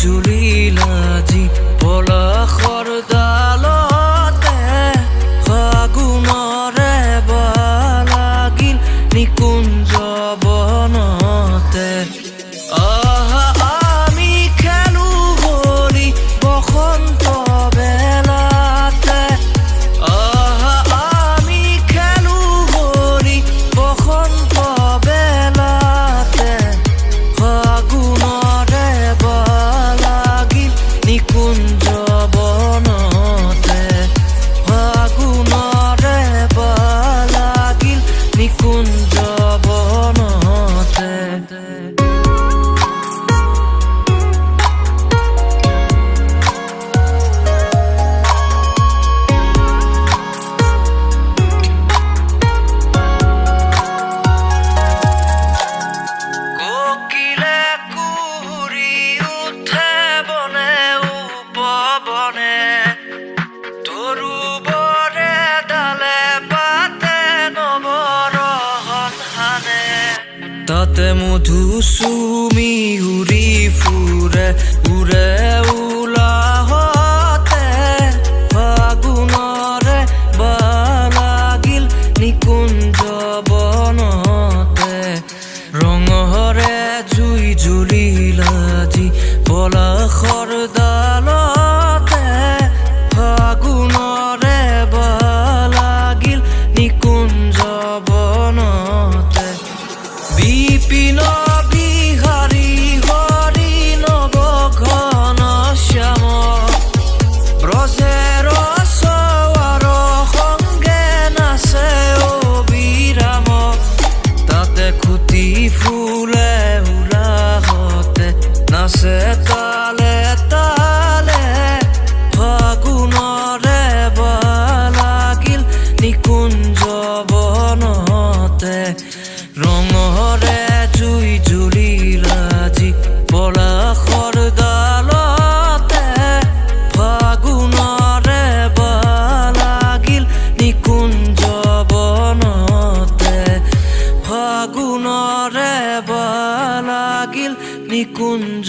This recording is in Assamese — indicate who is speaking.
Speaker 1: জুলিল আজি পলাশৰ ডালতে ফাগুণৰে বালাগিল নিকুঞ্জ বনতে আমি খেলো হোলী বসন্ত বেলাতে আমি খেলো হোলী বসন্ত বেলাতে ফাগুণৰে বালাগিল নিকুঞ্জ বনতে ফাগুণৰে বালাগিল নিকুঞ্জ বনতে তাতে মধু চুমি উৰি ফুৰে উৰে উলাহতে ফাগুণৰে বালাগিল নিকুঞ্জ বনতে ৰঙৰে জুই জুলিল আজি পলাশৰ ডালতে ফাগুণৰে বালাগিল নিকুঞ্জ বনতে বিপিন বিহাৰী হৰি নৱ ঘন শ্যাম ব্ৰজেৰ সৱাৰ সংগে নাচে অবিৰাম তাতে খুটি ফুলে উলাহতে নাচে তালে তালে ফাগুণৰে বালাগিল নিকুঞ্জ বনতে ৰঙৰে জুই জুলিল আজি পলাশৰ ডালতে ফাগুণৰে বালাগিল নিকুঞ্জ বনতে ফাগুণৰে বালাগিল নিকুঞ্জ